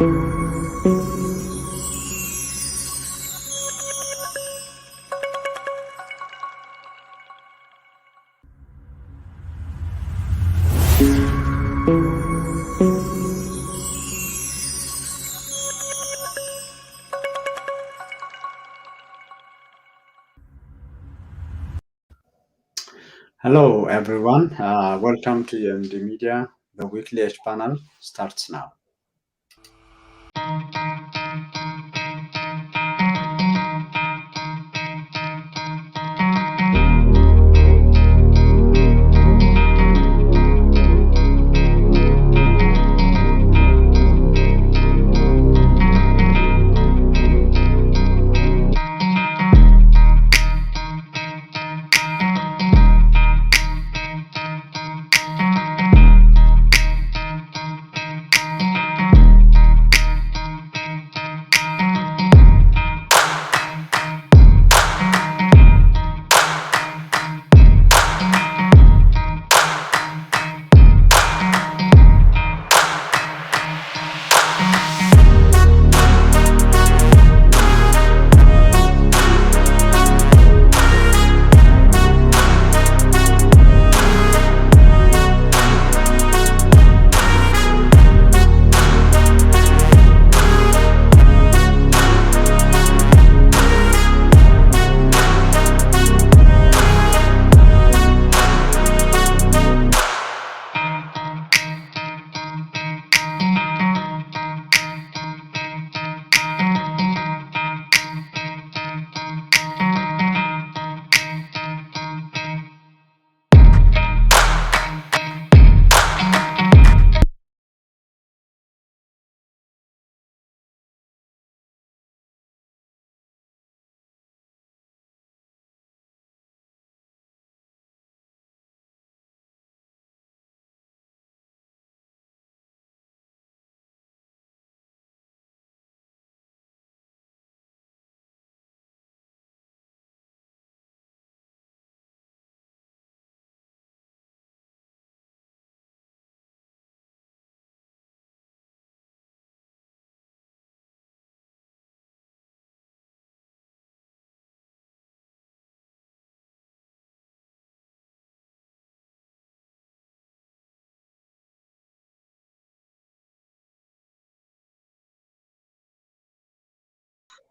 Hello, everyone. Welcome to EMD Media. The weekly H panel starts now.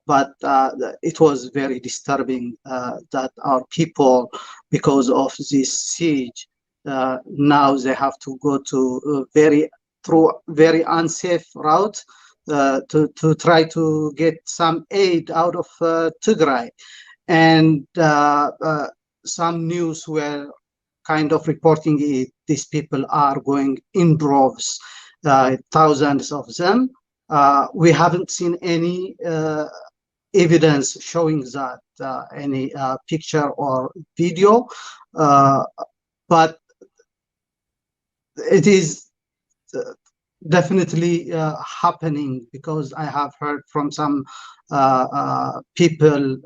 But it was very disturbing that our people, because of this siege, now they have to go to through very unsafe route to try to get some aid out of Tigray. And some news were kind of reporting it. These people are going in droves, thousands of them. We haven't seen any evidence showing that, any picture or video, but it is definitely happening, because I have heard from some people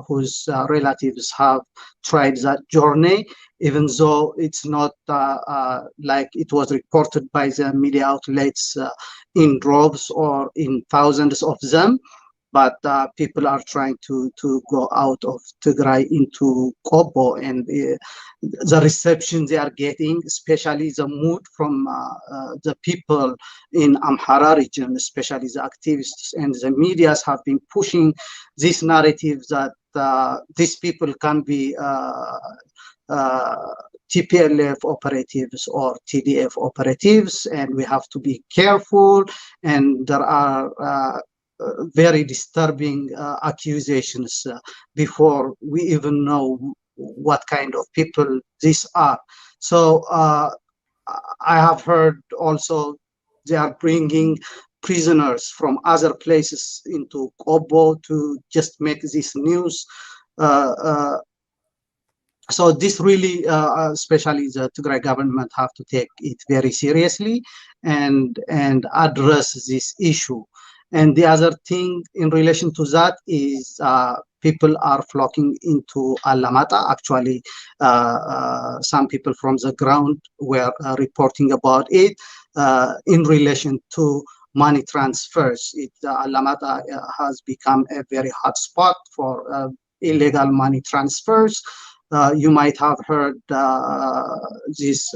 whose relatives have tried that journey, even though it's not like it was reported by the media outlets in droves or in thousands of them. But people are trying to go out of Tigray into Kobo, and the reception they are getting, especially the mood from the people in Amhara region, especially the activists and the medias, have been pushing this narrative that these people can be TPLF operatives or TDF operatives, and we have to be careful. And there are very disturbing accusations before we even know what kind of people these are. So I have heard also they are bringing prisoners from other places into Kobo to just make this news. So this really, especially the Tigray government, have to take it very seriously and address this issue. And the other thing in relation to that is people are flocking into Alamata. Actually, some people from the ground were reporting about it in relation to money transfers. Alamata has become a very hot spot for illegal money transfers. You might have heard this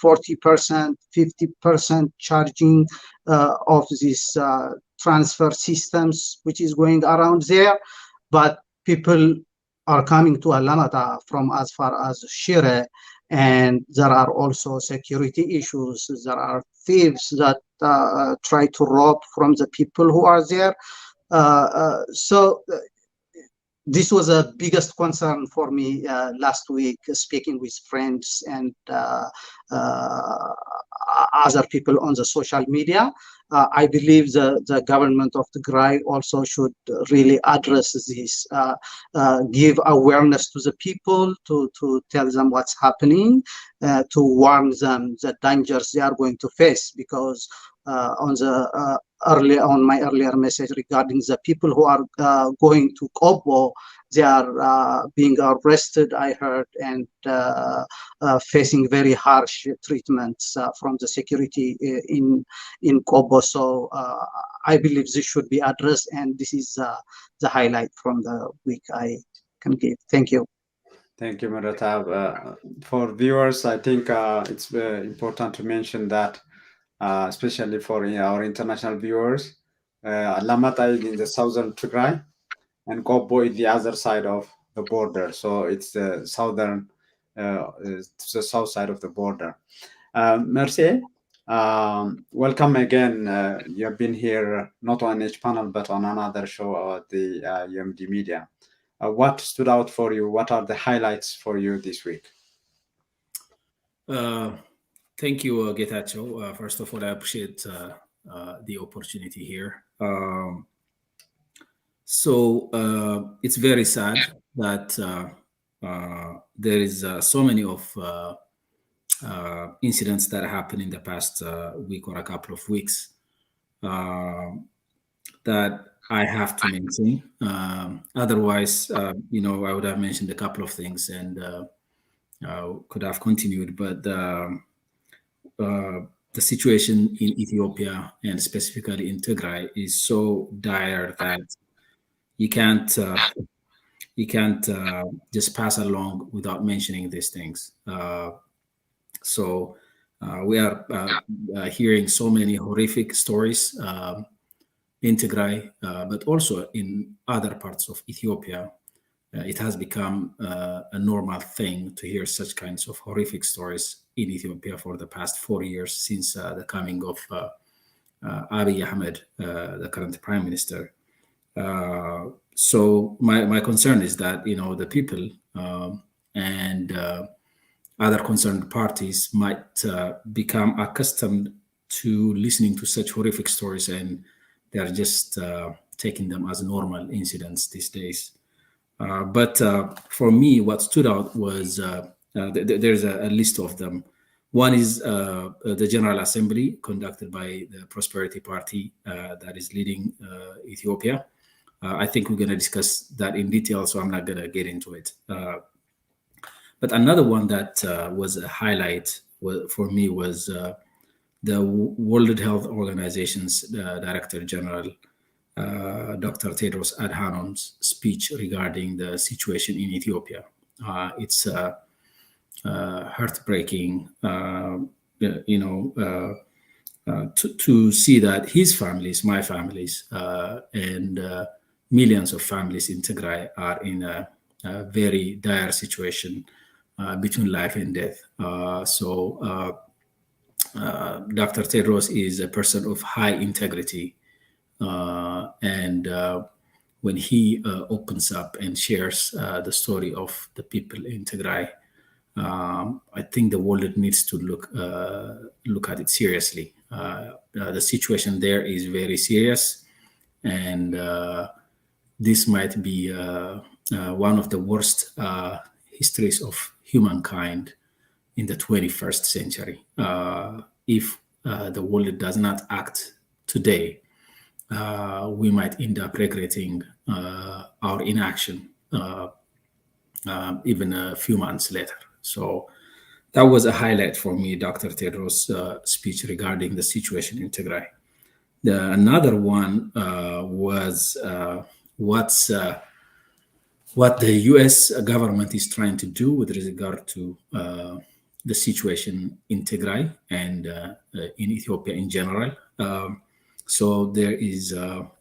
40%, 50% charging of these transfer systems, which is going around there. But people are coming to Alamata from as far as Shire, and there are also security issues. There are thieves that try to rob from the people who are there. So this was a biggest concern for me last week, speaking with friends and other people on the social media. I believe the government of Tigray also should really address this, give awareness to the people, to tell them what's happening, to warn them the dangers they are going to face, because on my earlier message regarding the people who are going to Kobo, they are being arrested, I heard, and facing very harsh treatments from the security in Kobo. So I believe this should be addressed, and this is the highlight from the week I can give. Thank you. Thank you, Muratab. For viewers, I think it's important to mention that, especially for our international viewers, Alamata is in the southern Tigray, and Kobo is the other side of the border. So it's the southern, the south side of the border. Merci. Welcome again. You have been here not on each panel, but on another show at the UMD Media. What stood out for you? What are the highlights for you this week? Thank you, Getachew. First of all, I appreciate the opportunity here. So it's very sad that there is so many of incidents that happened in the past week or a couple of weeks that I have to mention. Otherwise, I would have mentioned a couple of things and could have continued. But the situation in Ethiopia and specifically in Tigray is so dire that you can't just pass along without mentioning these things. So we are hearing so many horrific stories in Tigray, but also in other parts of Ethiopia. It has become a normal thing to hear such kinds of horrific stories in Ethiopia for the past 4 years since the coming of Abiy Ahmed, the current prime minister. So my concern is that, the people and other concerned parties might become accustomed to listening to such horrific stories, and they're just taking them as normal incidents these days. But for me, what stood out was there's a list of them. One is the General Assembly conducted by the Prosperity Party that is leading Ethiopia. I think we're going to discuss that in detail, so I'm not going to get into it. But another one that was a highlight for me was the World Health Organization's Director General, Dr. Tedros Adhanom's speech regarding the situation in Ethiopia. It's heartbreaking, to see that his families, my families, and millions of families in Tigray are in a very dire situation between life and death. So Dr. Tedros is a person of high integrity. And when he opens up and shares the story of the people in Tigray, I think the world needs to look at it seriously. The situation there is very serious, and this might be one of the worst histories of humankind in the 21st century. If the world does not act today, we might end up regretting our inaction even a few months later. So that was a highlight for me, Dr. Tedros' speech regarding the situation in Tigray. Another one was what the U.S. government is trying to do with regard to the situation in Tigray and in Ethiopia in general. So there is,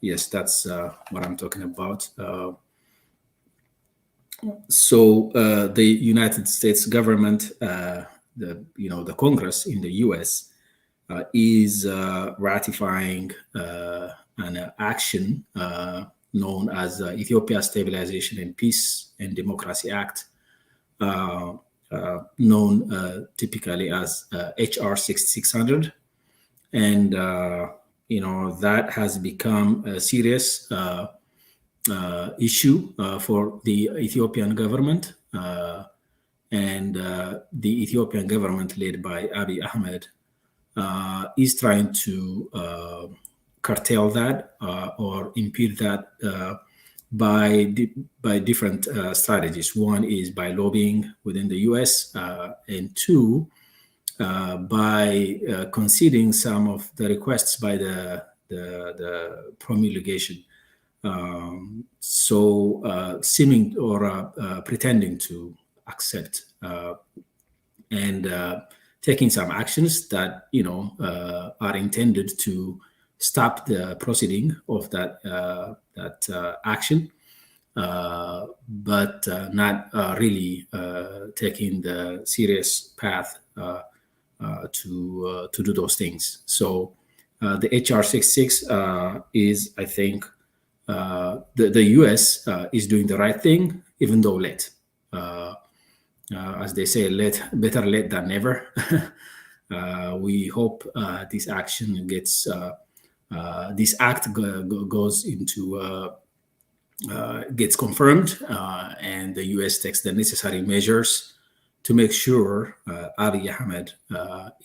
yes, that's what I'm talking about. So the United States government, the Congress in the U.S. Is ratifying an action known as Ethiopia Stabilization and Peace and Democracy Act, known typically as HR 6600, and that has become a serious issue for the Ethiopian government, and the Ethiopian government led by Abiy Ahmed is trying to curtail that or impede that by different strategies. One is by lobbying within the U.S., and two, by conceding some of the requests by the promulgation. Seeming or pretending to accept and taking some actions that are intended to stop the proceeding of that action, but not really taking the serious path to do those things. So the HR 66 is, I think, the U.S. Is doing the right thing, even though late. As they say, better late than never. We hope this action gets, this act goes into, gets confirmed, and the U.S. takes the necessary measures to make sure Abiy Ahmed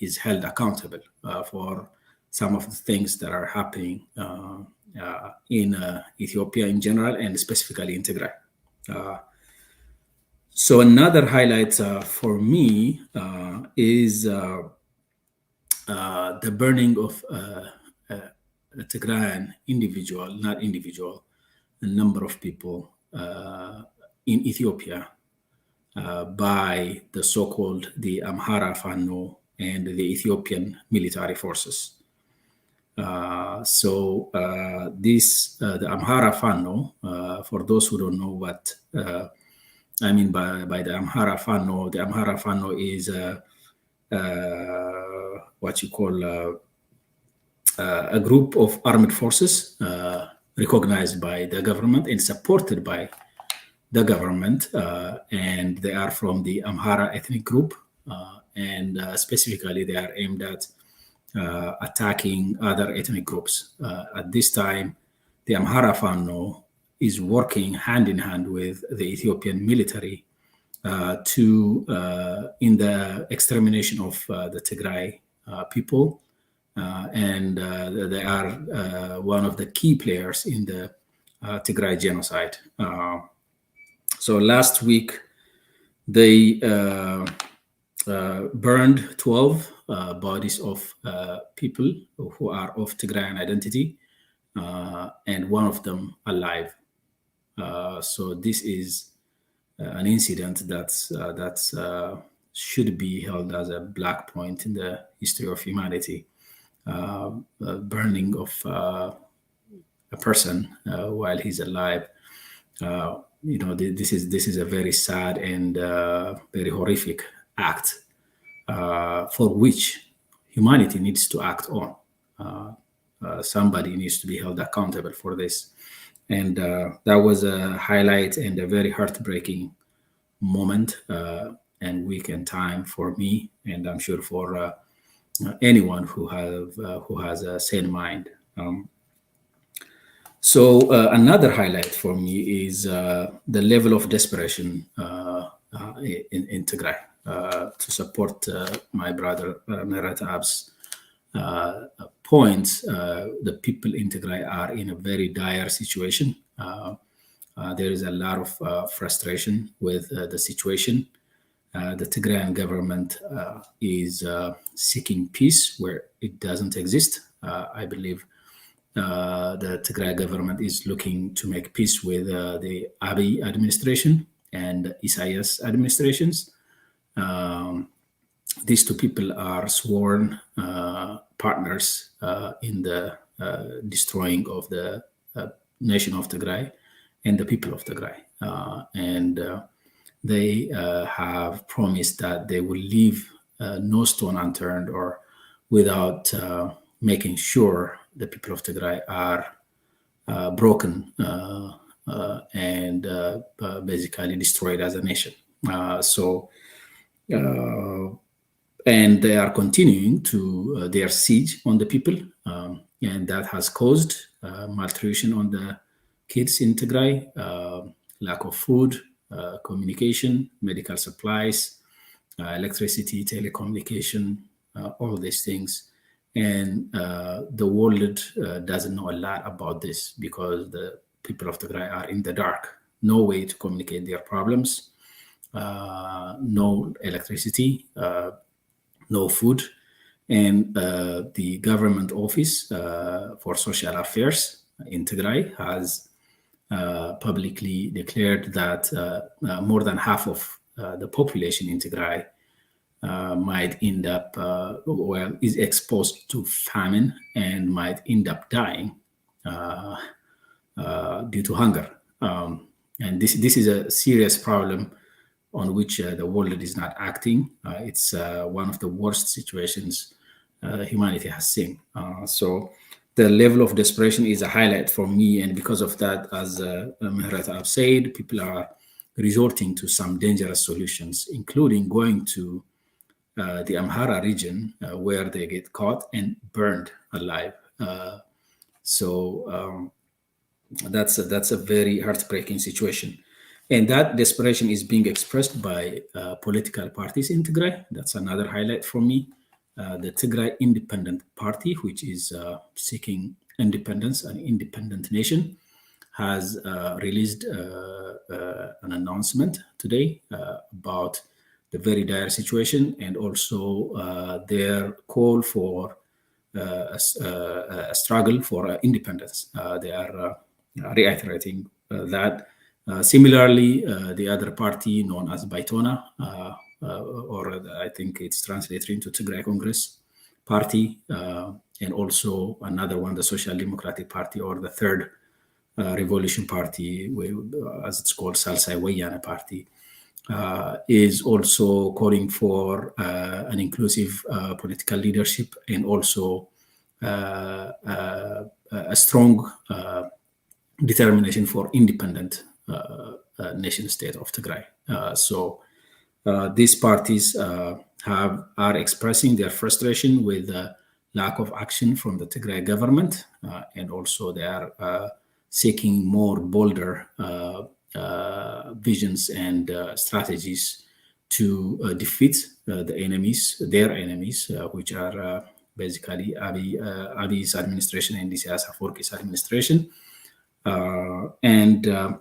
is held accountable for some of the things that are happening in Ethiopia in general, and specifically in Tigray. So another highlight for me is the burning of a Tigrayan a number of people in Ethiopia by the so-called the Amhara Fano and the Ethiopian military forces. This the Amhara Fano, for those who don't know what I mean by the Amhara Fano is what you call a group of armed forces recognized by the government and supported by the government, and they are from the Amhara ethnic group, and specifically they are aimed at attacking other ethnic groups. At this time, the Amhara Fano is working hand in hand with the Ethiopian military in the extermination of the Tigray people, and they are one of the key players in the Tigray genocide. So last week, they burned 12 bodies of people who are of Tigrayan identity, and one of them alive. So this is an incident that should be held as a black point in the history of humanity. Burning of a person while he's alive. This is a very sad and very horrific act for which humanity needs to act on. Somebody needs to be held accountable for this. And that was a highlight and a very heartbreaking moment and week in time for me, and I'm sure for anyone who has a sane mind. So another highlight for me is the level of desperation in Tigray to support my brother Meratab's points. The people in Tigray are in a very dire situation. There is a lot of frustration with the situation. The Tigrayan government is seeking peace where it doesn't exist. I believe the Tigray government is looking to make peace with the Abiy administration and Isaias administrations. These two people are sworn partners in the destroying of the nation of Tigray and the people of Tigray. And they have promised that they will leave no stone unturned or without making sure the people of Tigray are broken and basically destroyed as a nation. And they are continuing to their siege on the people, and that has caused malnutrition on the kids in Tigray, lack of food, communication, medical supplies, electricity, telecommunication, all these things. And the world doesn't know a lot about this because the people of Tigray are in the dark. No way to communicate their problems, no electricity, no food. And the government office for social affairs in Tigray has publicly declared that more than half of the population in Tigray might end up, is exposed to famine and might end up dying due to hunger. And this is a serious problem on which the world is not acting. It's one of the worst situations humanity has seen. So the level of desperation is a highlight for me. And because of that, as Mehret have said, people are resorting to some dangerous solutions, including going to the Amhara region where they get caught and burned alive. So that's a very heartbreaking situation. And that desperation is being expressed by political parties in Tigray. That's another highlight for me. The Tigray Independent Party, which is seeking independence, an independent nation, has released an announcement today about the very dire situation and also their call for a struggle for independence. They are reiterating that. Similarly, the other party known as Baitona, or I think it's translated into Tigray Congress Party, and also another one, the Social Democratic Party, or the Third Revolution Party, as it's called, Salsai Wayana Party, is also calling for an inclusive political leadership and also a strong determination for independent nation state of Tigray. So these parties are expressing their frustration with the lack of action from the Tigray government, and also they are seeking more bolder visions and strategies to defeat their enemies, which are basically Abiy's administration and Isaias Afwerki's administration. And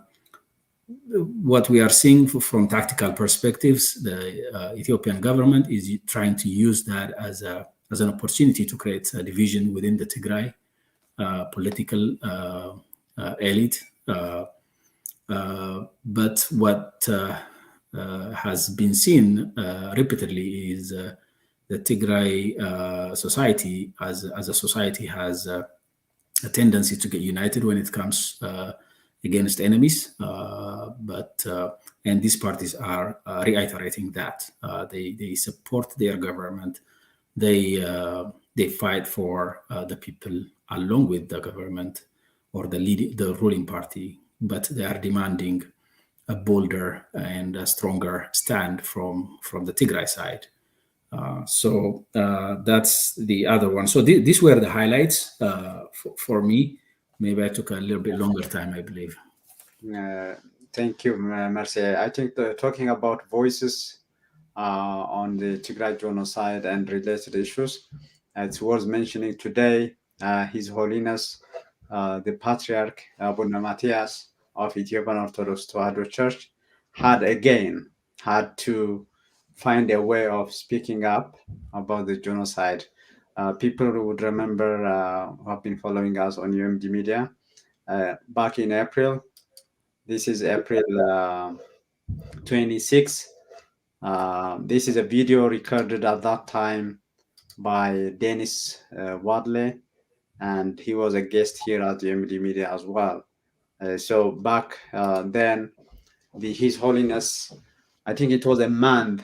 what we are seeing from tactical perspectives, the Ethiopian government is trying to use that as an opportunity to create a division within the Tigray political elite. But what has been seen repeatedly is the Tigray society as a society has a tendency to get united when it comes against enemies, and these parties are reiterating that they support their government. They fight for the people along with the government or the ruling party, but they are demanding a bolder and a stronger stand from the Tigray side. So that's the other one. So these were the highlights for me. Maybe I took a little bit longer time, I believe. Thank you, Mercy. I think talking about voices on the Tigray genocide and related issues, it's worth mentioning today His Holiness the Patriarch Matthias of Ethiopian Orthodox Tewahedo Church had to find a way of speaking up about the genocide people who would remember who have been following us on UMD Media back in April. This is April 26. This is a video recorded at that time by Dennis Wadley, and he was a guest here at UMD Media as well. So back then, His Holiness, I think it was a month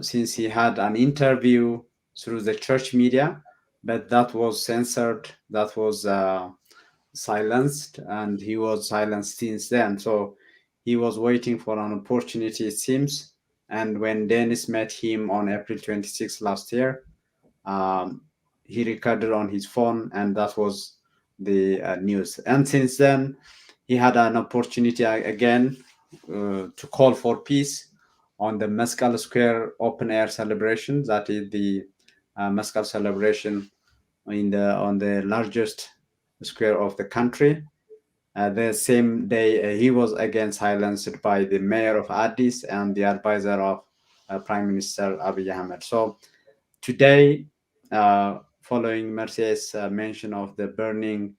since he had an interview through the church media, but that was censored, that was silenced, and he was silenced since then. So he was waiting for an opportunity, it seems. And when Dennis met him on April 26 last year, he recorded on his phone, and that was the news. And since then, he had an opportunity again to call for peace on the Mescal Square open air celebration. That is the Mescal celebration on the largest square of the country. The same day, he was again silenced by the mayor of Addis and the advisor of Prime Minister Abiy Ahmed. So today, following Merci's mention of the burning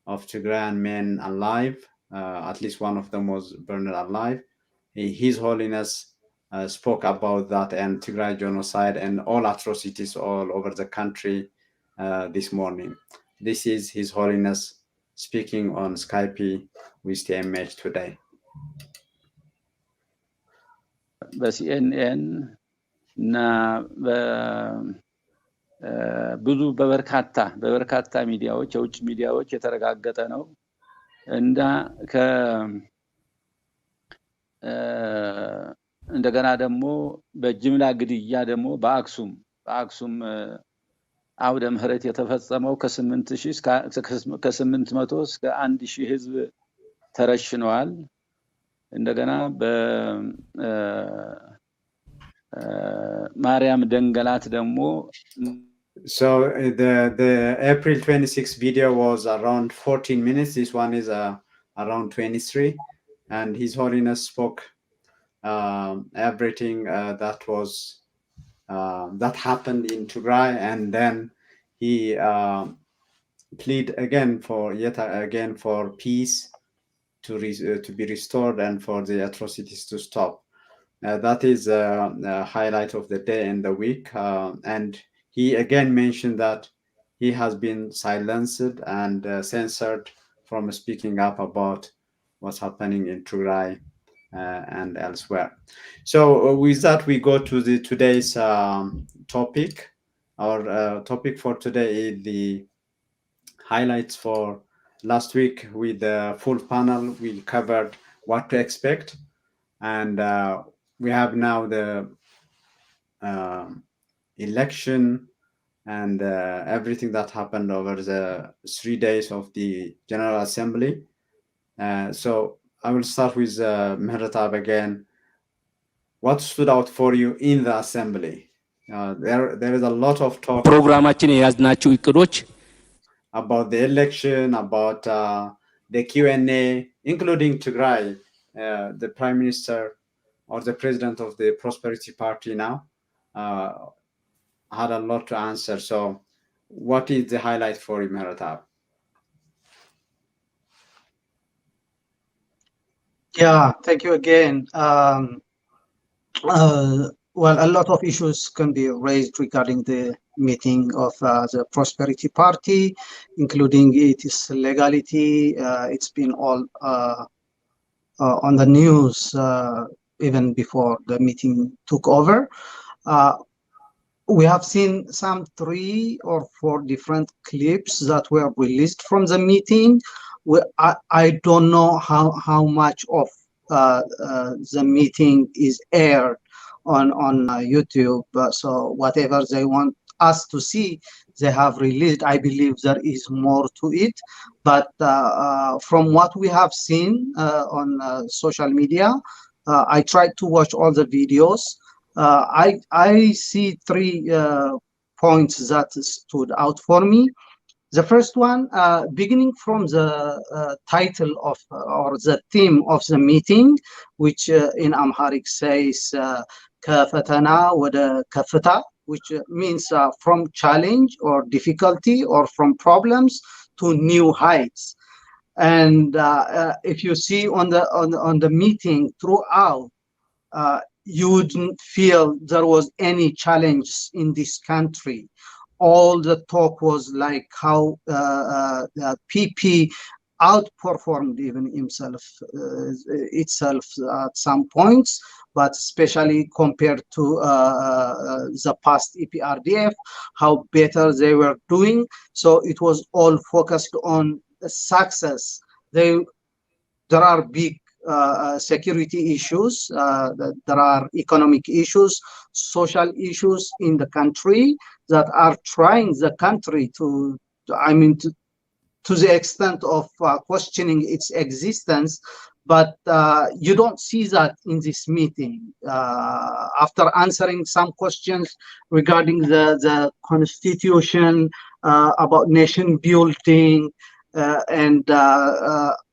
of Tigrayan men alive, at least one of them was burned alive, His Holiness spoke about that and Tigray genocide and all atrocities all over the country this morning. This is His Holiness speaking on Skype with TMH today. በሲኤንኤን እና ብዙ በበርካታ ሚዲያዎች የውጭ ሚዲያዎች የተረጋገጠ ነው እና እንደገና ደግሞ በጅምላ ግድያ ደግሞ በአክሱም አውደ ምህረት የተፈጸመው ከ800 እስከ 1000 ህዝብ ተረሽነዋል። እንደገና በማርያም ደንገላት ደግሞ So the April 26 video was around 14 minutes. This one is around 23, and His Holiness spoke everything that happened in Tigray, and then he plead yet again for peace to be restored and for the atrocities to stop. That is a highlight of the day and the week, and he again mentioned that he has been silenced and censored from speaking up about what's happening in Tigray and elsewhere. So with that, we go to today's topic. Our topic for today is the highlights for last week. With the full panel, we covered what to expect, and we have now the election and everything that happened over the 3 days of the General Assembly. So I will start with Mehratab again. What stood out for you in the assembly? There is a lot of talk about the election, about the Q&A, including Tigray, the Prime Minister or the President of the Prosperity Party now had a lot to answer. So what is the highlight for you, Mehratab? Yeah, thank you again. Well, a lot of issues can be raised regarding the meeting of the Prosperity Party, including its legality. It's been all on the news even before the meeting took over. We have seen some 3 or 4 different clips that were released from the meeting. I don't know how much of the meeting is aired on YouTube. So whatever they want us to see, they have released. I believe there is more to it. But from what we have seen on social media, I tried to watch all the videos. I see 3 points that stood out for me. The first one, beginning from the title of or the theme of the meeting, which in Amharic says "ከፈተና ወደ ከፍታ," which means from challenge or difficulty or from problems to new heights. And if you see on the meeting throughout, you wouldn't feel there was any challenge in this country. All the talk was like how PP outperformed even itself at some points, but especially compared to the past EPRDF, how better they were doing. So it was all focused on success. There are big security issues, there are economic issues, social issues in the country that are trying the country to the extent of questioning its existence. But you don't see that in this meeting. After answering some questions regarding the constitution, about nation building, and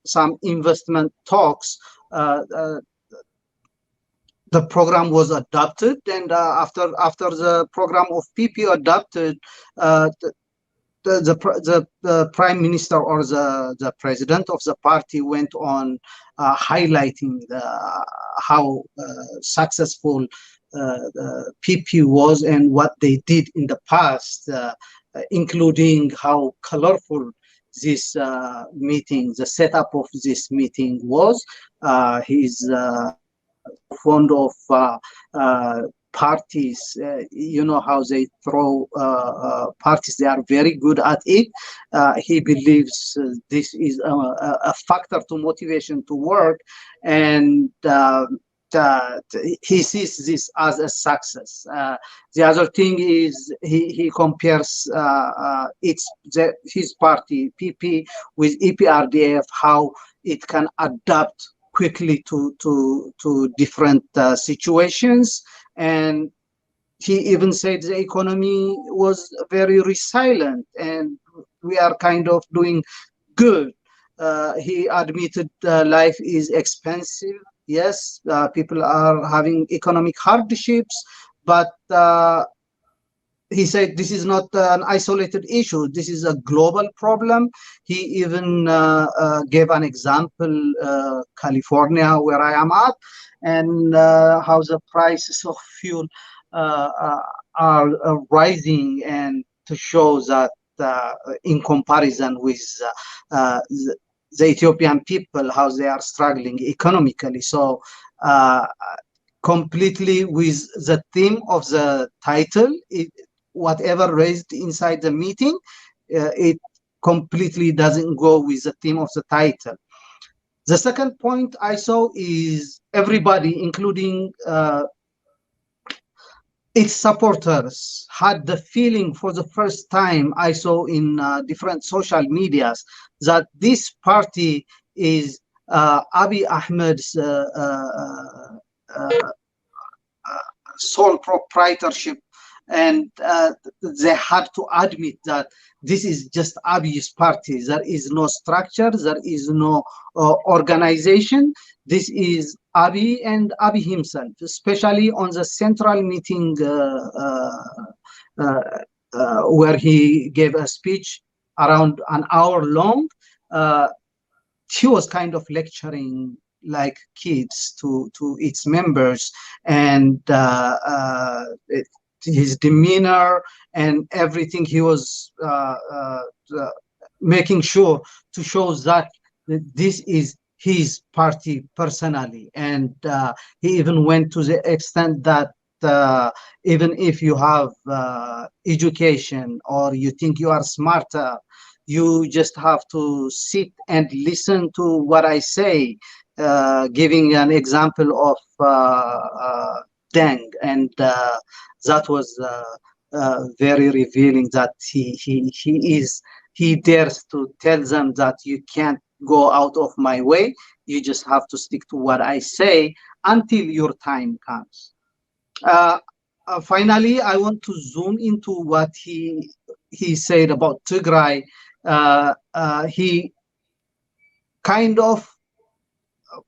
some investment talks, the program was adopted, and after the program of PP adopted, the prime minister or the president of the party went on highlighting how successful PP was and what they did in the past, including how colorful this meeting, the setup of this meeting was. He's fond of parties. You know how they throw parties. They are very good at it. He believes this is a factor to motivation to work, and he sees this as a success. The other thing is he compares his party PP with EPRDF, how it can adapt quickly to different situations. And he even said the economy was very resilient and we are kind of doing good. He admitted life is expensive. Yes, people are having economic hardships, but he said this is not an isolated issue. This is a global problem. He even gave an example, California, where I am at, and how the prices of fuel are rising, and to show that in comparison with the Ethiopian people, how they are struggling economically. So completely with the theme of the title, whatever raised inside the meeting, it completely doesn't go with the theme of the title. The second point I saw is everybody, including its supporters, had the feeling for the first time I saw in different social medias that this party is Abiy Ahmed's sole proprietorship, and they had to admit that this is just Abiy's party. There is no structure, there is no organization. This is Abiy and Abiy himself, especially on the central meeting where he gave a speech around an hour long. He was kind of lecturing like kids to its members, and his demeanor and everything, he was making sure to show that this is his party personally. And he even went to the extent that even if you have education or you think you are smarter, you just have to sit and listen to what I say, giving an example of Deng, and that was very revealing, that he dares to tell them that you can't go out of my way, you just have to stick to what I say until your time comes. Finally, I want to zoom into what he said about Tigray. He kind of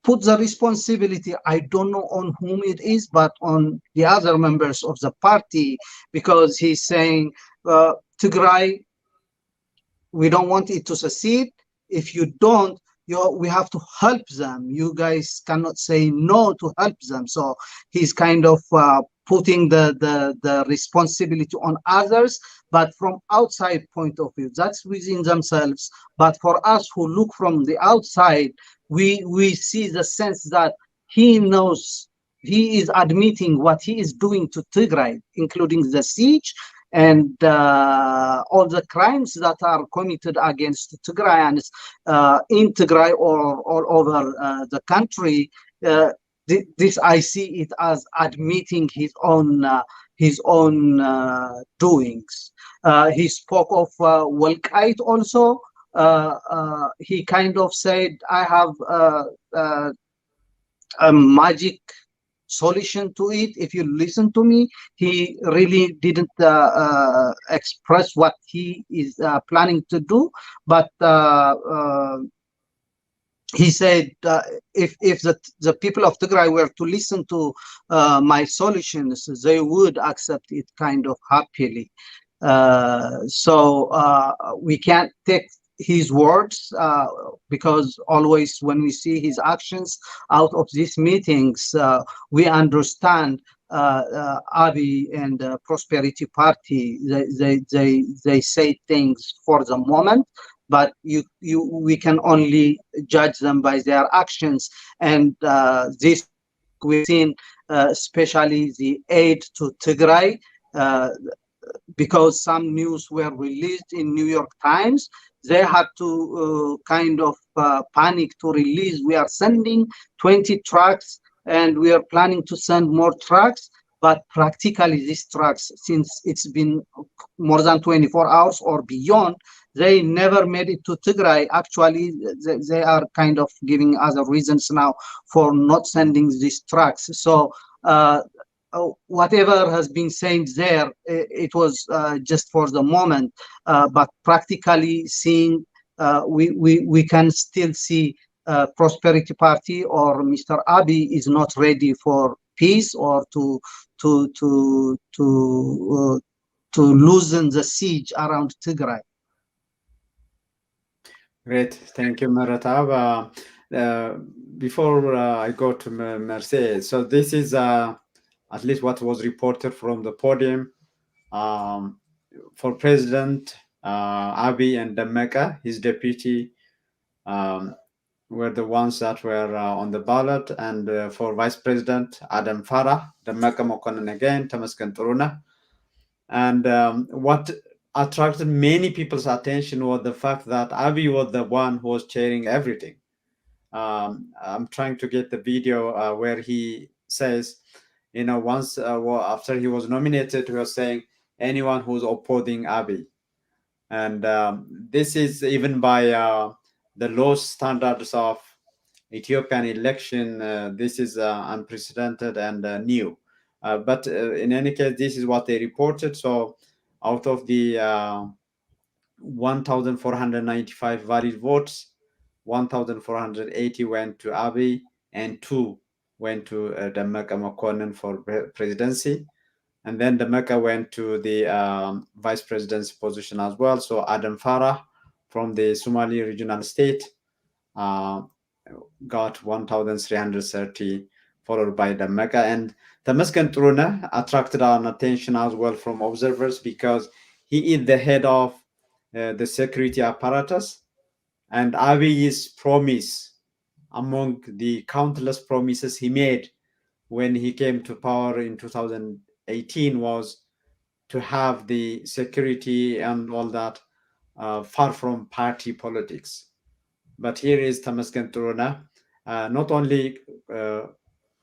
put the responsibility, I don't know on whom it is, but on the other members of the party, because he's saying, Tigray, we don't want it to secede. If you don't, we have to help them. You guys cannot say no to help them. So he's kind of putting the responsibility on others, but from outside point of view, that's within themselves. But for us who look from the outside, we see the sense that he knows, he is admitting what he is doing to Tigray, including the siege and all the crimes that are committed against Tigrayans in Tigray or all over the country. This I see it as admitting his own doings. He spoke of Walqait also. He kind of said, I have a magic solution to it. If you listen to me, he really didn't express what he is planning to do, but he said, if the people of Tigray were to listen to my solutions, they would accept it kind of happily. So we can't take his words because always when we see his actions out of these meetings, we understand Abiy and the Prosperity Party. They say things for the moment, but we can only judge them by their actions. And this we've seen, especially the aid to Tigray, because some news were released in New York Times. They had to kind of panic to release. We are sending 20 trucks and we are planning to send more trucks. But practically these trucks, since it's been more than 24 hours or beyond, they never made it to Tigray. Actually, they are kind of giving other reasons now for not sending these trucks. So whatever has been said there, it was just for the moment, but practically seeing, we can still see Prosperity Party or Mr. Abiy is not ready for peace or to loosen the siege around Tigray. Great, thank you, Maratab. Before I go to Mercedes, so this is at least what was reported from the podium. For President Abiy and Demeka, his deputy, were the ones that were on the ballot, and for Vice President Adam Farah, Demeka Mokonnen again, Tamaskan Turuna. And what attracted many people's attention was the fact that Abiy was the one who was chairing everything. I'm trying to get the video where he says, once after he was nominated, he was saying anyone who's opposing Abiy. And this is even by the low standards of Ethiopian election. This is unprecedented and new. But in any case, this is what they reported. So out of the 1,495 valid votes, 1,480 went to Abiy and 2 went to Demeka Mokonnen for presidency. And then Demeka went to the vice presidency position as well. So Adam Farah from the Somali regional state got 1,330, followed by Demeka. And Tamaskan Turuna attracted our attention as well from observers because he is the head of the security apparatus. And Abiy's promise, among the countless promises he made when he came to power in 2018, was to have the security and all that far from party politics. But here is Tamaskan Turuna, not only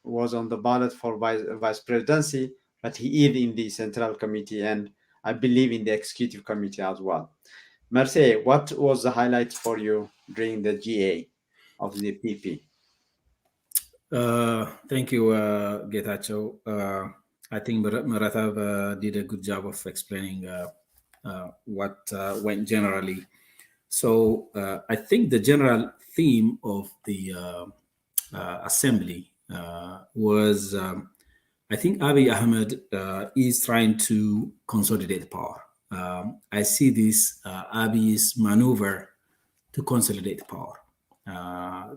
was on the ballot for vice presidency, but he is in the central committee and I believe in the executive committee as well. Merce, what was the highlight for you during the GA of the PP? Thank you, Getachew. I think Maratab did a good job of explaining what went generally. So I think the general theme of the assembly was, I think Abiy Ahmed is trying to consolidate power. I see this Abiy's maneuver to consolidate power.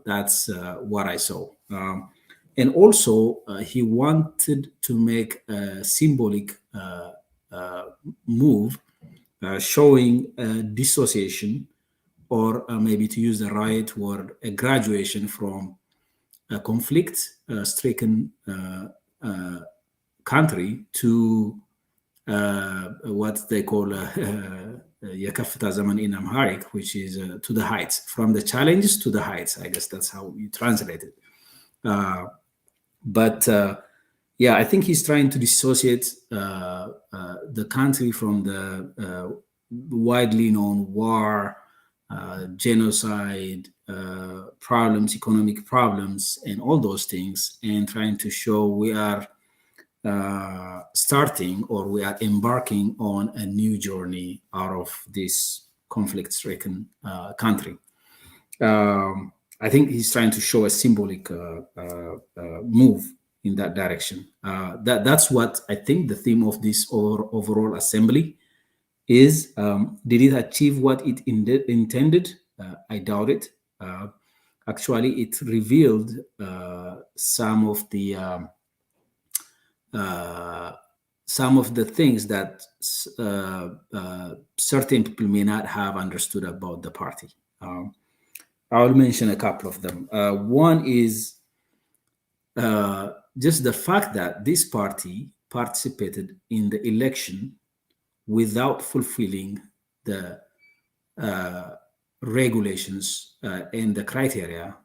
That's what I saw. And also, he wanted to make a symbolic move showing dissociation, or maybe to use the right word, a graduation from a conflict-stricken country to what they call የከፍታ ዘመን in Amharic, which is to the heights, from the challenges to the heights. I guess that's how you translate it. But yeah, I think he's trying to dissociate the country from the widely known war, genocide, problems, economic problems, and all those things, and trying to show we are starting, or we are embarking on a new journey out of this conflict-stricken country. I think he's trying to show a symbolic move in that direction. That's what I think the theme of this overall assembly is. Did it achieve what it intended? I doubt it. Actually, it revealed some of the things that certain people may not have understood about the party. I'll mention a couple of them. One is just the fact that this party participated in the election without fulfilling the regulations and the criteria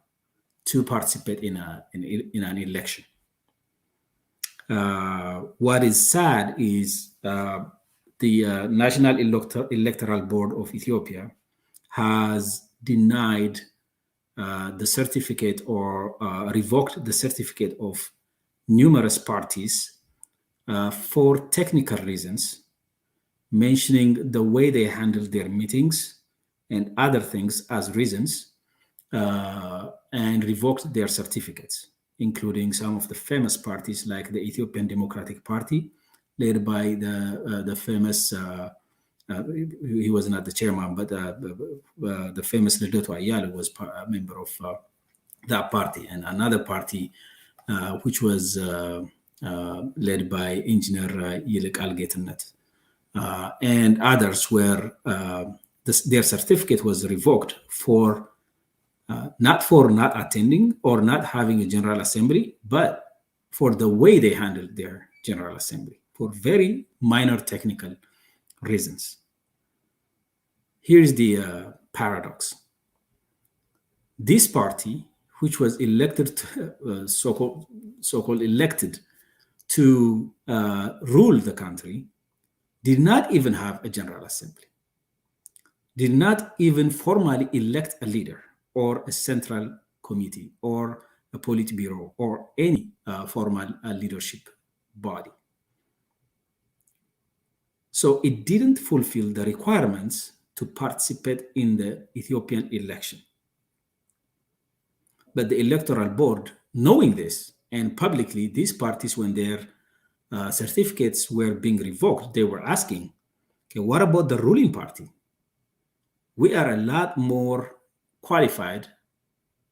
to participate in an election. What is sad is the National Electoral Board of Ethiopia has denied the certificate, or revoked the certificate of numerous parties for technical reasons, mentioning the way they handled their meetings and other things as reasons, and revoked their certificates, including some of the famous parties like the Ethiopian Democratic Party, led by the famous, he was not the chairman, but the famous Lidetu Ayale was a member of that party, and another party which was led by Engineer Yilቃል ጌትነት, and others where their certificate was revoked for not attending or not having a general assembly, but for the way they handled their general assembly, for very minor technical reasons. Here's the paradox. This party, which was elected, so-called elected to rule the country, did not even have a general assembly, did not even formally elect a leader, or a central committee, or a Politburo, or any formal leadership body. So it didn't fulfill the requirements to participate in the Ethiopian election. But the electoral board, knowing this, and publicly these parties, when their certificates were being revoked, they were asking, okay, what about the ruling party? We are a lot more qualified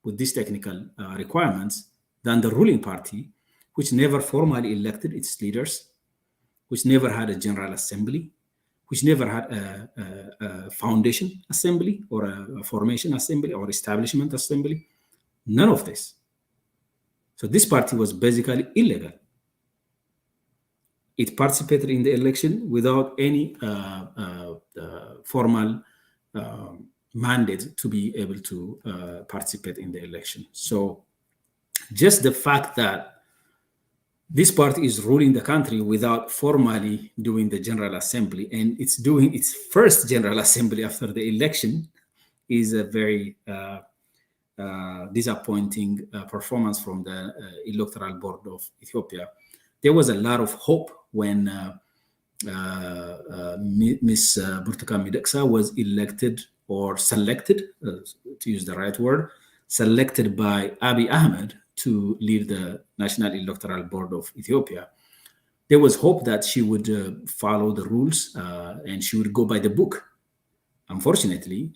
with these technical requirements than the ruling party, which never formally elected its leaders, which never had a general assembly, which never had a foundation assembly, or a formation assembly, or establishment assembly. None of this. So this party was basically illegal. It participated in the election without any formal mandate to be able to participate in the election. So just the fact that this party is ruling the country without formally doing the General Assembly, and it's doing its first General Assembly after the election, is a very disappointing performance from the Electoral Board of Ethiopia. There was a lot of hope when Ms. Burtukan Mideksa was elected, or selected, to use the right word, selected by Abiy Ahmed to lead the National Electoral Board of Ethiopia, there was hope that she would follow the rules and she would go by the book. Unfortunately,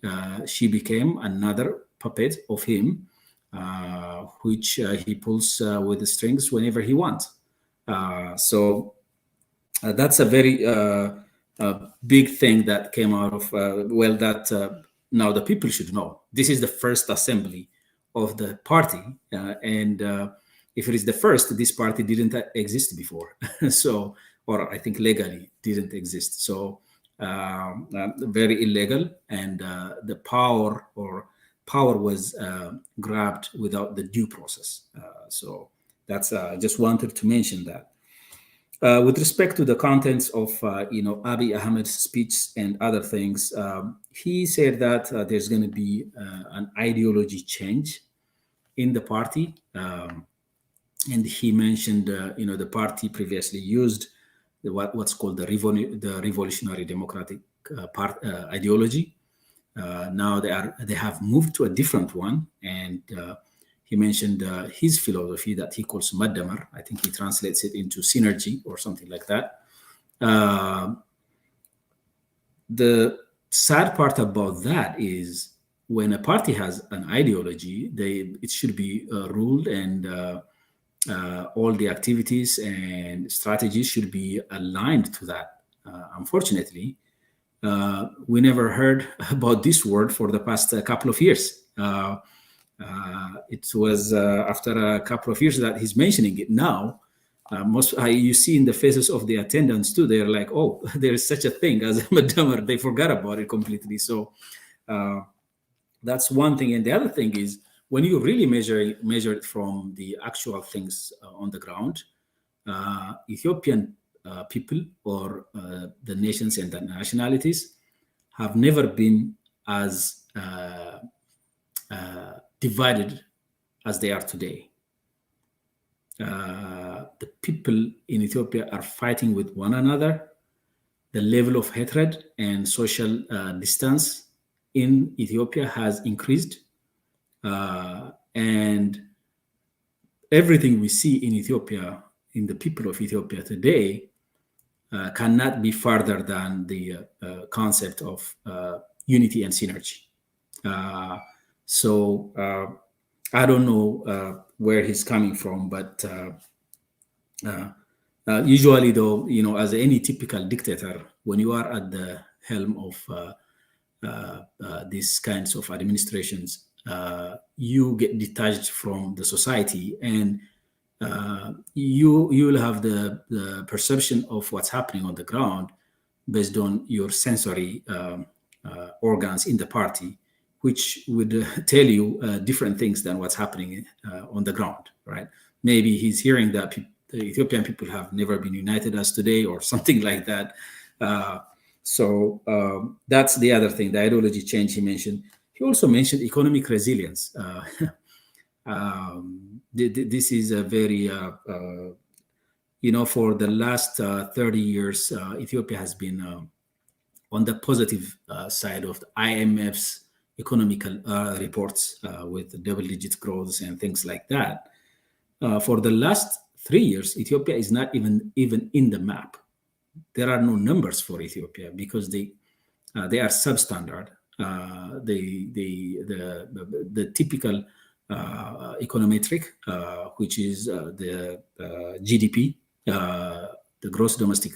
she became another puppet of him, which he pulls with the strings whenever he wants. So that's a very big thing that came out of, that now the people should know. This is the first assembly of the party. And if it is the first, this party didn't exist before. So, or I think legally didn't exist. So very illegal. And the power was grabbed without the due process. So that's, just wanted to mention that. With respect to the contents of Abiy Ahmed's speech and other things, he said that there's going to be an ideology change in the party, and he mentioned the party previously used what's called the Revolutionary Democratic ideology. Now they have moved to a different one, and he mentioned his philosophy that he calls Maddamar. I think he translates it into synergy or something like that. The sad part about that is when a party has an ideology, it should be ruled, and all the activities and strategies should be aligned to that. Unfortunately, we never heard about this word for the past couple of years. It was after a couple of years that he's mentioning it now. You see in the faces of the attendants too, they're like, oh, there is such a thing as Maddamar. They forgot about it completely. So that's one thing. And the other thing is, when you really measure it from the actual things on the ground, Ethiopian people or the nations and the nationalities have never been as divided as they are today. The people in Ethiopia are fighting with one another. The level of hatred and social distance in Ethiopia has increased. And everything we see in Ethiopia, in the people of Ethiopia today, cannot be further than the concept of unity and synergy. So I don't know where he's coming from, but usually, though, as any typical dictator, when you are at the helm of these kinds of administrations, you get detached from the society, and you will have the perception of what's happening on the ground based on your sensory organs in the party, which would tell you different things than what's happening on the ground, right? Maybe he's hearing that the Ethiopian people have never been united as today, or something like that. So that's the other thing, the ideology change he mentioned. He also mentioned economic resilience. This is a very, for the last 30 years, Ethiopia has been on the positive side of the IMF's economical reports with double-digit growths and things like that. For the last 3 years, Ethiopia is not even in the map. There are no numbers for Ethiopia because they are substandard. The typical econometric, which is the GDP, the gross domestic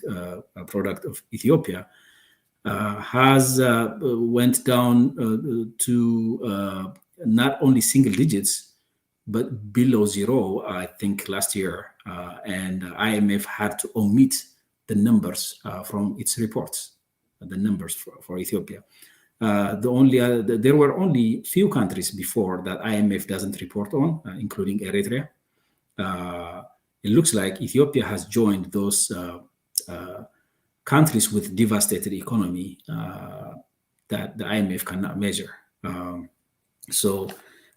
product of Ethiopia, has went down to not only single digits, but below zero, I think, last year. And IMF had to omit the numbers from its reports, the numbers for Ethiopia. There were only few countries before that IMF doesn't report on, including Eritrea. It looks like Ethiopia has joined those countries with devastated economy that the IMF cannot measure. So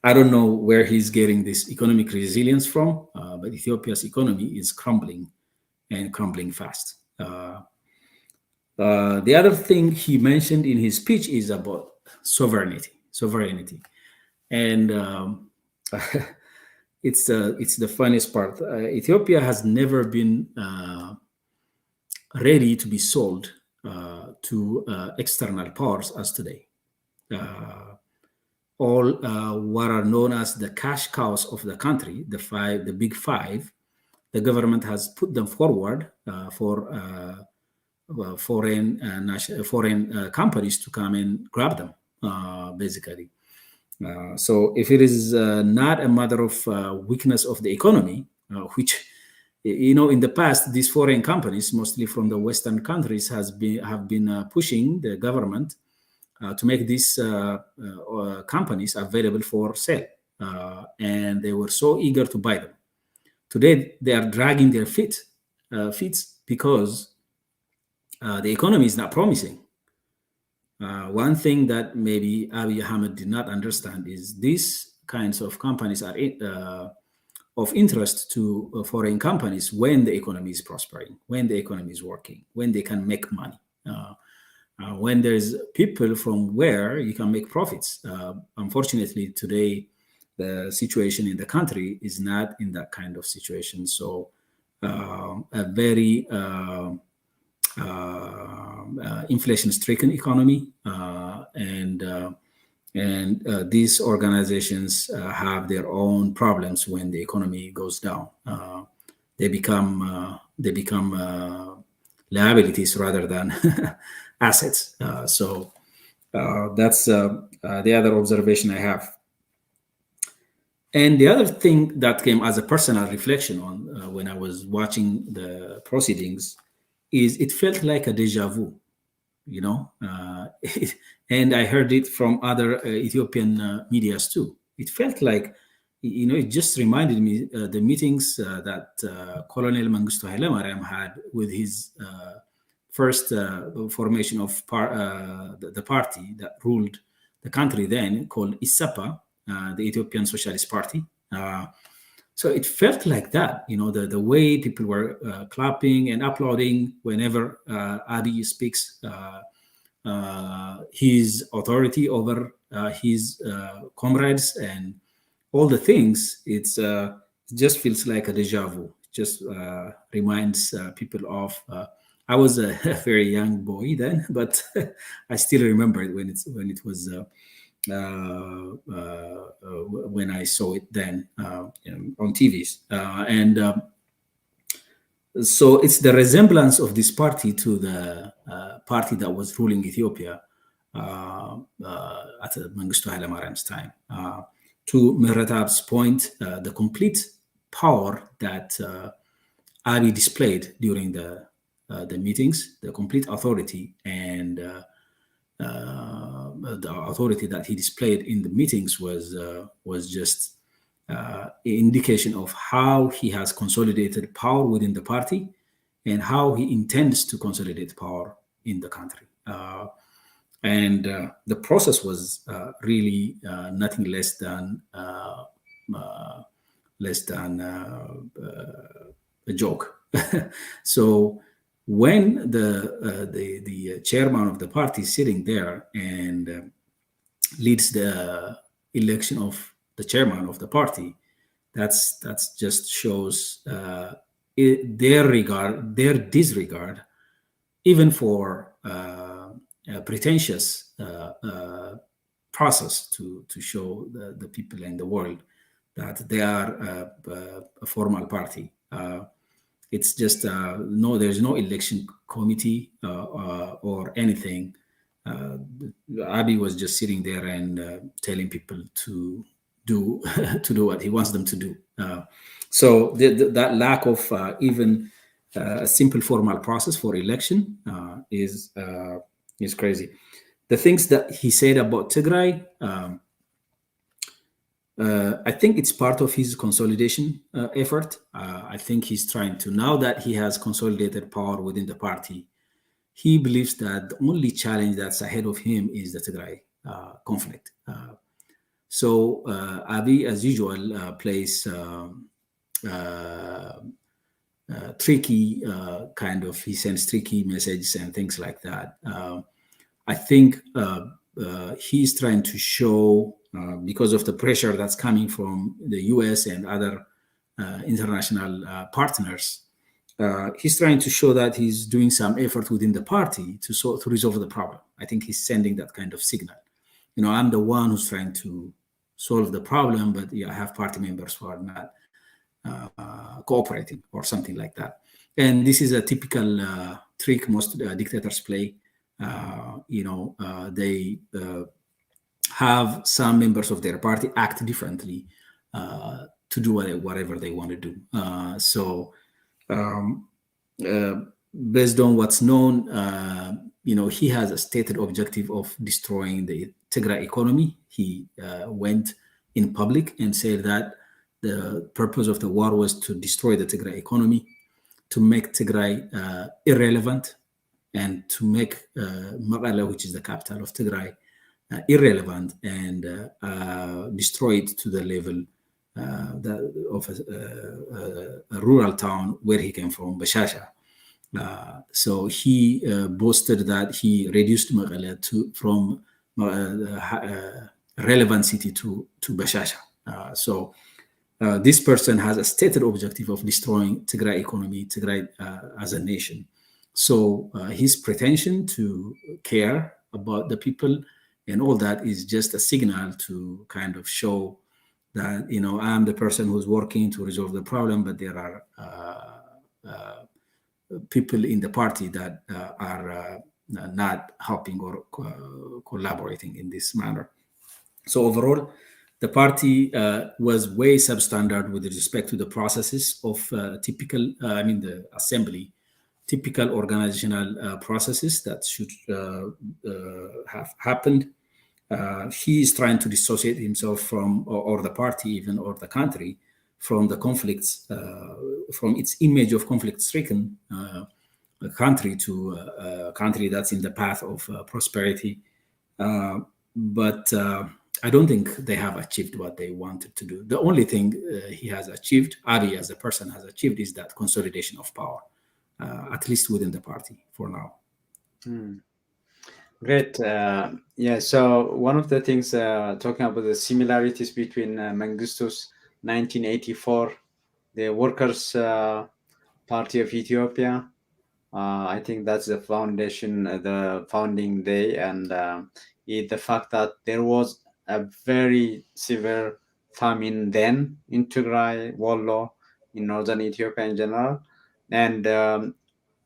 I don't know where he's getting this economic resilience from, but Ethiopia's economy is crumbling and crumbling fast. The other thing he mentioned in his speech is about sovereignty. And it's the funniest part. Ethiopia has never been ready to be sold to external powers as today. All what are known as the cash cows of the country, the big five, the government has put them forward for foreign companies to come and grab them, basically. So if it is not a matter of weakness of the economy, which, in the past, these foreign companies, mostly from the Western countries, have been pushing the government to make these companies available for sale, and they were so eager to buy them. Today, they are dragging their feet because the economy is not promising. One thing that maybe Abiy Ahmed did not understand is these kinds of companies are of interest to foreign companies when the economy is prospering, when the economy is working, when they can make money, when there's people from where you can make profits. Unfortunately, today, the situation in the country is not in that kind of situation. So a very inflation-stricken economy, and these organizations have their own problems when the economy goes down. They become liabilities rather than assets. So that's the other observation I have. And the other thing that came as a personal reflection on when I was watching the proceedings is it felt like a deja vu, and I heard it from other Ethiopian medias too. It felt like, it just reminded me the meetings that Colonel Mengistu Haile had with his first formation of the party that ruled the country then, called ISAPA, the Ethiopian Socialist Party. So it felt like that, the way people were clapping and applauding whenever Abiy speaks his authority over his comrades and all the things. It just feels like a deja vu. It just reminds people of. I was a very young boy then, but I still remember it when it was. When I saw it then on TVs, and so it's the resemblance of this party to the party that was ruling Ethiopia at Mengistu Haile Mariam's time. To Mehretab's point, the complete power that Abiy displayed during the meetings, the complete authority and the authority that he displayed in the meetings was just an indication of how he has consolidated power within the party and how he intends to consolidate power in the country. And the process was really nothing less than a joke. So when the chairman of the party is sitting there and leads the election of the chairman of the party, that's just shows their disregard, even for a pretentious process to show the people in the world that they are a formal party. It's just there's no election committee or anything. Abiy was just sitting there and telling people to do what he wants them to do. So that lack of even a simple formal process for election is crazy. The things that he said about Tigray, I think it's part of his consolidation effort. I think he's trying to, now that he has consolidated power within the party, he believes that the only challenge that's ahead of him is the Tigray conflict. So Abiy, as usual, plays tricky he sends tricky messages and things like that. I think he's trying to show, because of the pressure that's coming from the US and other international partners, he's trying to show that he's doing some effort within the party to resolve the problem. I think he's sending that kind of signal. You know, I'm the one who's trying to solve the problem, but I have party members who are not cooperating or something like that. And this is a typical trick most dictators play. They have some members of their party act differently to do whatever they want to do. Based on what's known, he has a stated objective of destroying the Tigray economy. He went in public and said that the purpose of the war was to destroy the Tigray economy, to make Tigray irrelevant, and to make Mekelle, which is the capital of Tigray, irrelevant, and destroy it to the level of a rural town where he came from, Bashasha. So he boasted that he reduced Mekelle from relevant city to Bashasha. This person has a stated objective of destroying Tigray economy, Tigray as a nation. So his pretension to care about the people and all that is just a signal to kind of show that, I'm the person who's working to resolve the problem, but there are people in the party that are not helping or collaborating in this manner. So overall, the party was way substandard with respect to the processes of the assembly, typical organizational processes that should have happened. He is trying to dissociate himself from, or the party even, or the country, from the conflicts, from its image of conflict-stricken country to a country that's in the path of prosperity. But I don't think they have achieved what they wanted to do. The only thing he has achieved, Abiy as a person has achieved, is that consolidation of power, at least within the party for now. Great. So one of the things, talking about the similarities between Mengistu's 1984, the Workers' Party of Ethiopia, I think that's the foundation, the founding day, and the fact that there was a very severe famine then in Tigray, Wollo, in northern Ethiopia in general. And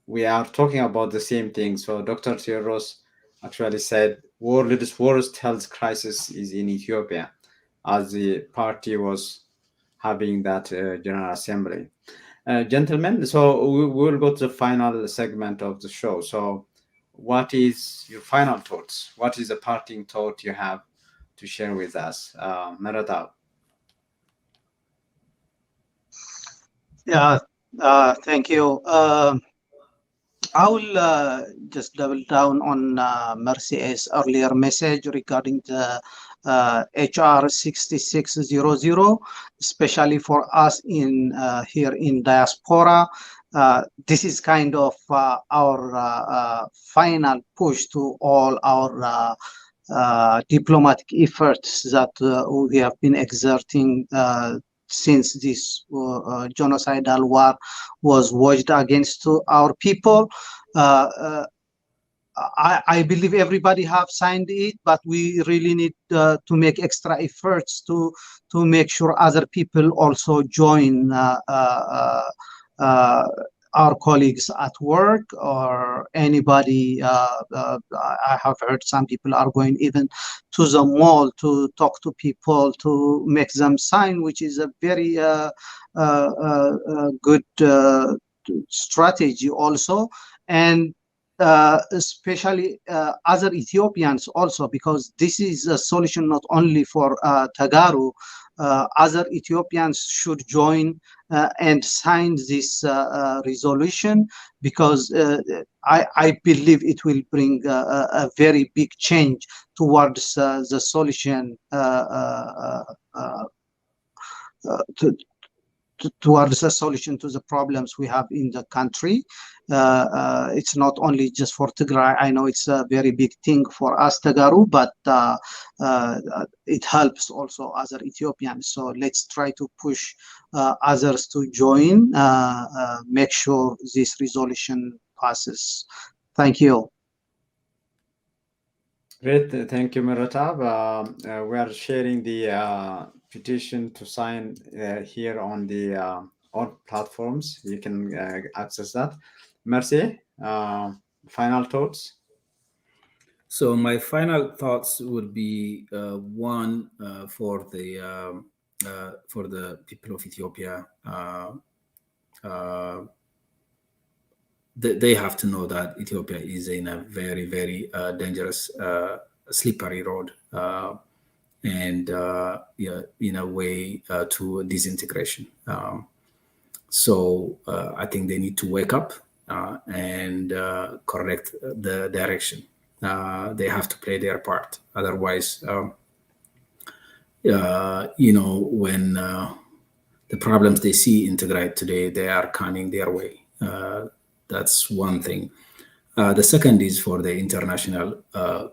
we are talking about the same thing. So Dr. Theoros actually said world's worst health crisis is in Ethiopia, as the party was having that General Assembly. Gentlemen, so we will go to the final segment of the show. So what is your final thoughts? What is the parting thought you have to share with us? Meretab. Yeah, thank you. I will just double down on Mercy's earlier message regarding the HR 6600, especially for us in here in diaspora. This is kind of our final push to all our diplomatic efforts that we have been exerting since this genocidal war was waged against our people. I believe everybody have signed it, but we really need to make extra efforts to make sure other people also join our colleagues at work or anybody. I have heard some people are going even to the mall to talk to people to make them sign, which is a very good strategy also. And especially other Ethiopians also, because this is a solution not only for Tagaru. Other Ethiopians should join and sign this resolution, because I believe it will bring a very big change towards the solution towards a solution to the problems we have in the country. It's not only just for Tigray. I know it's a very big thing for us, Tagaru, but it helps also other Ethiopians. So let's try to push others to join, make sure this resolution passes. Thank you. Great, thank you, Miratab. We are sharing the petition to sign here on the all platforms. You can access that. Merci. Final thoughts. So my final thoughts would be one for the people of Ethiopia. They have to know that Ethiopia is in a very, very dangerous, slippery road, and in a way to disintegration. So I think they need to wake up and correct the direction. They have to play their part. Otherwise, when the problems they see in Tigray today, they are coming their way. That's one thing. The second is for the international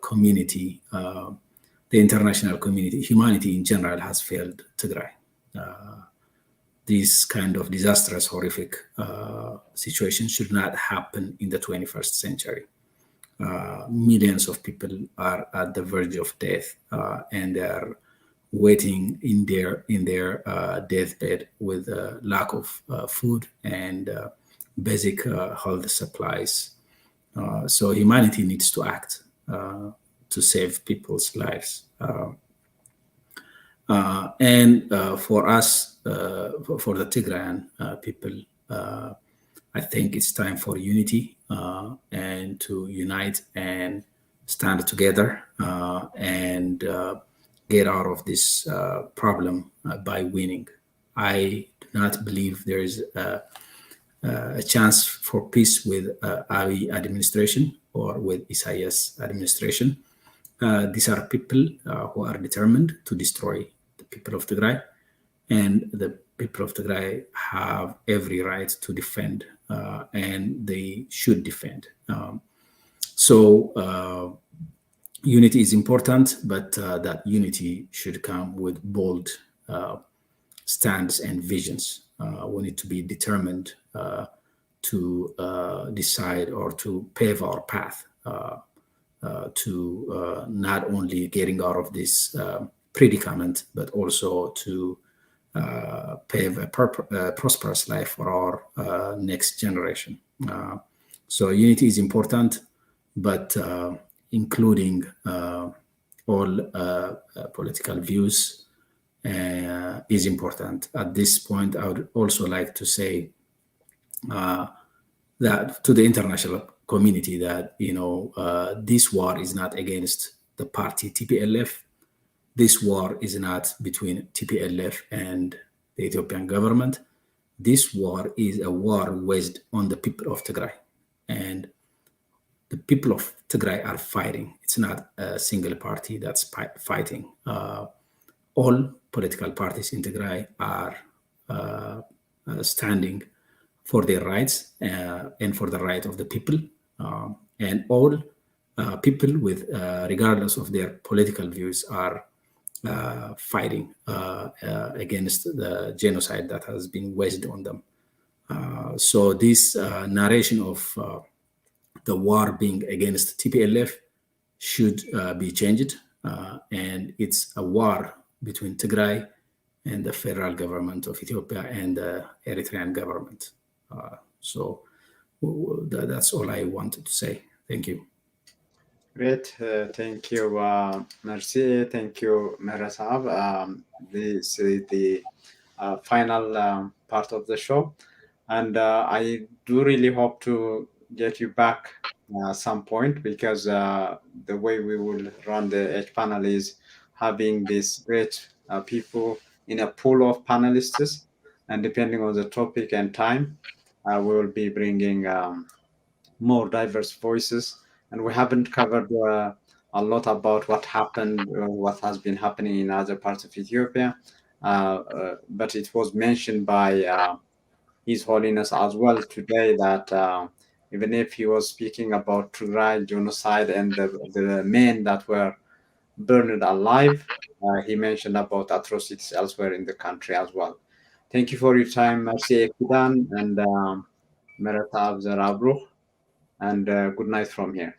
community. The international community, humanity in general, has failed Tigray. This kind of disastrous, horrific situation should not happen in the 21st century. Millions of people are at the verge of death, and they are waiting in their deathbed with lack of food and basic health supplies. So humanity needs to act to save people's lives. And for us, for the Tigrayan people, I think it's time for unity and to unite and stand together and get out of this problem by winning. I do not believe there is a chance for peace with Abiy administration or with Isaias administration. These are people who are determined to destroy the people of Tigray, and the people of Tigray have every right to defend, and they should defend. So unity is important, but that unity should come with bold stands and visions. We need to be determined to decide or to pave our path to not only getting out of this predicament, but also to pave a prosperous life for our next generation. So unity is important, but including all political views is important. At this point, I would also like to say that to the international community that, this war is not against the party TPLF. This war is not between TPLF and the Ethiopian government. This war is a war waged on the people of Tigray. And the people of Tigray are fighting. It's not a single party that's fighting. All political parties in Tigray are standing for their rights and for the right of the people. And all people, with regardless of their political views, are fighting against the genocide that has been waged on them. So this narration of the war being against TPLF should be changed, and it's a war between Tigray and the federal government of Ethiopia and the Eritrean government. So that's all I wanted to say. Thank you. Great, thank you, Merci. Thank you, Merasav. This is the final part of the show, and I do really hope to get you back at some point, because the way we will run the H panel is having these great people in a pool of panelists, and depending on the topic and time, we will be bringing more diverse voices. And we haven't covered a lot about what happened, what has been happening in other parts of Ethiopia. but it was mentioned by His Holiness as well today that even if he was speaking about Tigray genocide and the men that were burned alive, he mentioned about atrocities elsewhere in the country as well. Thank you for your time, Mercy Ekudan and Meratab Zarabruch, and good night from here.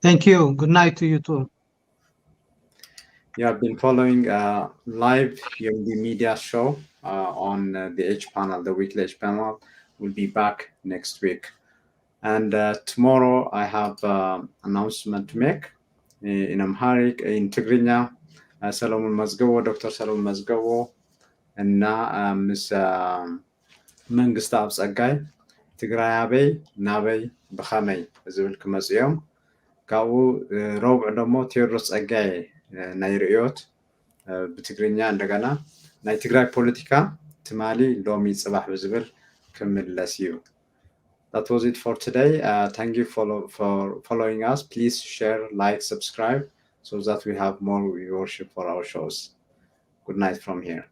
Thank you. Good night to you too. You have been following live UMD Media show on the H panel, the weekly H panel. We'll be back next week. And tomorrow I have announcement to make in Amharic, in Tigrinya, Solomon Mazgowo, Dr. Solomon Mazgowo, and Ms. Mengistab Sagai, Tigrayabe, Nabe, Bahamei, ዝብል ክመፅኦም ካብኡ ረቡዕ ደሞ ቴዎድሮስ ጸጋይ ናይ ርእዮት ብትግርኛ እንደገና ናይ ትግራይ ፖለቲካ ትማሊ ሎሚ ጽባሕ ብዝብል ክምለስ እዩ። That was it for today. Thank you for following us. Please share, like, subscribe so that we have more viewership for our shows. Good night from here.